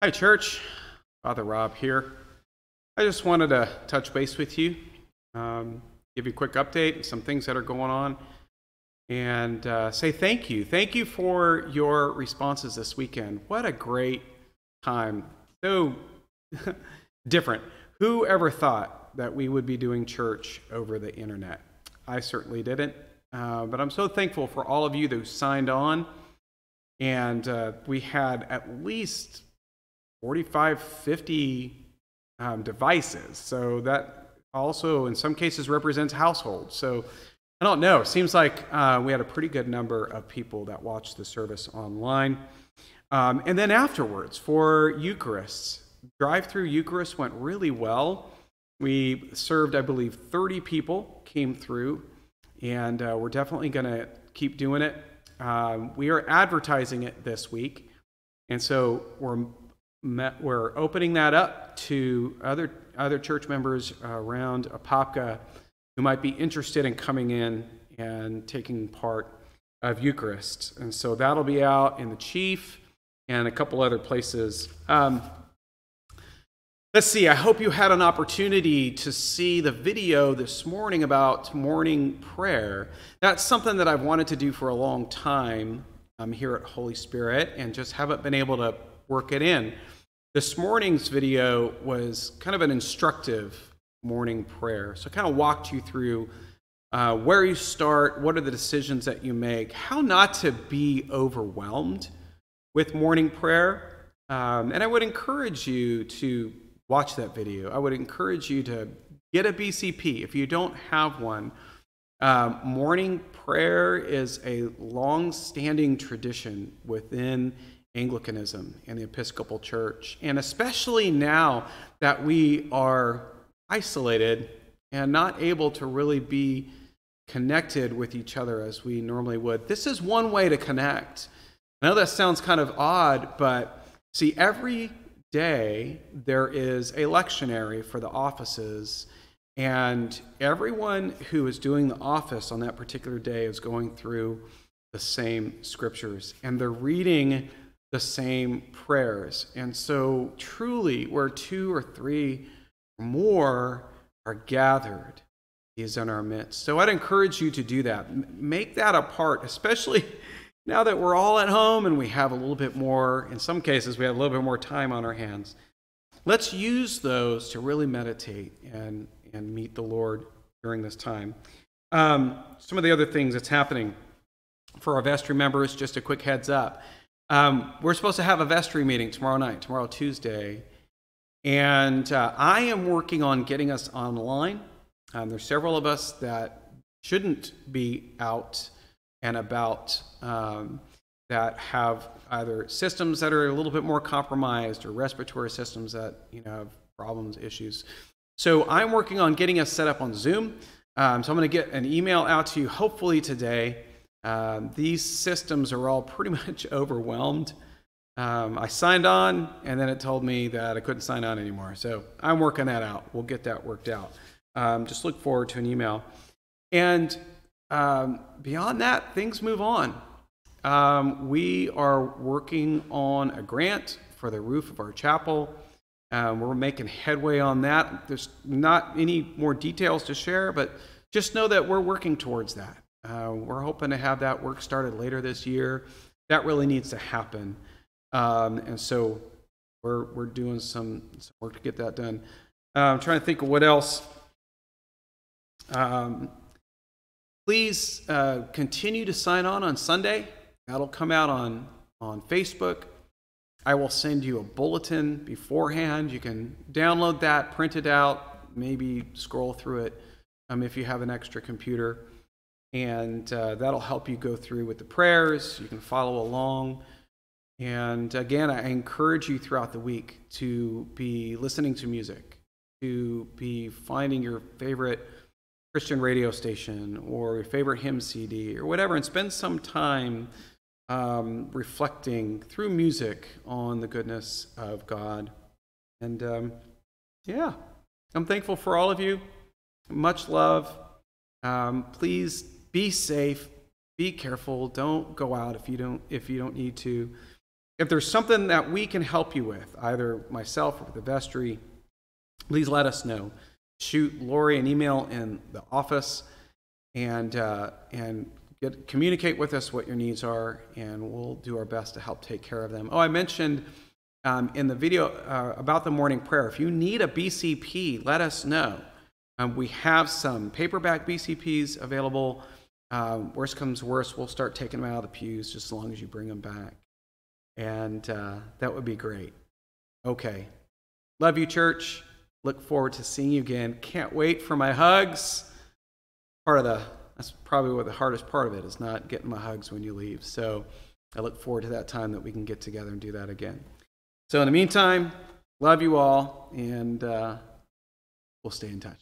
Hi, church. Father Rob here. I just wanted to touch base with you, give you a quick update, some things that are going on, and say thank you. Thank you for your responses this weekend. What a great time. So different. Who ever thought that we would be doing church over the internet? I certainly didn't, but I'm so thankful for all of you who signed on, and we had at least 45, 50 devices. So that also in some cases represents households. So I don't know. Seems like we had a pretty good number of people that watched the service online. And then afterwards for Eucharists, drive-through Eucharist went really well. We served, I believe, 30 people came through, and we're definitely going to keep doing it. We are advertising it this week, and so we're opening that up to other church members around Apopka who might be interested in coming in and taking part of Eucharist. And so that'll be out in the Chief and a couple other places. Let's see, I hope you had an opportunity to see the video this morning about morning prayer. That's something that I've wanted to do for a long time here at Holy Spirit and just haven't been able to work it in. This morning's video was kind of an instructive morning prayer. So I kind of walked you through where you start, what are the decisions that you make, how not to be overwhelmed with morning prayer. And I would encourage you to watch that video. I would encourage you to get a BCP if you don't have one. Morning prayer is a long-standing tradition within Anglicanism and the Episcopal Church, and especially now that we are isolated and not able to really be connected with each other as we normally would. This is one way to connect. I know that sounds kind of odd, but see, every day there is a lectionary for the offices, and everyone who is doing the office on that particular day is going through the same scriptures, and they're reading the same prayers. And so truly, where two or three or more are gathered, he is in our midst. So I'd encourage you to do that. Make that a part, especially now that we're all at home and we have a little bit more, in some cases, we have a little bit more time on our hands. Let's use those to really meditate and meet the Lord during this time. Some of the other things that's happening for our vestry members, just a quick heads up. We're supposed to have a vestry meeting tomorrow Tuesday, and I am working on getting us online. There's several of us that shouldn't be out and about that have either systems that are a little bit more compromised or respiratory systems that have problems, issues. So I'm working on getting us set up on Zoom. So I'm going to get an email out to you hopefully today. These systems are all pretty much overwhelmed. I signed on, and then it told me that I couldn't sign on anymore. So I'm working that out. We'll get that worked out. Just look forward to an email. And beyond that, things move on. We are working on a grant for the roof of our chapel. We're making headway on that. There's not any more details to share, but just know that we're working towards that. We're hoping to have that work started later this year. That really needs to happen. And so we're doing some work to get that done. I'm trying to think of what else. Please continue to sign on Sunday. That'll come out on Facebook. I will send you a bulletin beforehand. You can download that, print it out, maybe scroll through it if you have an extra computer. And that'll help you go through with the prayers. You can follow along. And again, I encourage you throughout the week to be listening to music, to be finding your favorite Christian radio station or your favorite hymn CD or whatever, and spend some time reflecting through music on the goodness of God. And yeah, I'm thankful for all of you. Much love. Please be safe. Be careful. Don't go out if you don't need to. If there's something that we can help you with, either myself or the vestry, please let us know. Shoot Lori an email in the office and communicate with us what your needs are, and we'll do our best to help take care of them. Oh, I mentioned in the video about the morning prayer, if you need a BCP, let us know. We have some paperback BCPs available. Worst comes worst, we'll start taking them out of the pews just as long as you bring them back. And that would be great. Okay. Love you, church. Look forward to seeing you again. Can't wait for my hugs. That's probably what the hardest part of it is, not getting my hugs when you leave. So I look forward to that time that we can get together and do that again. So in the meantime, love you all, and we'll stay in touch.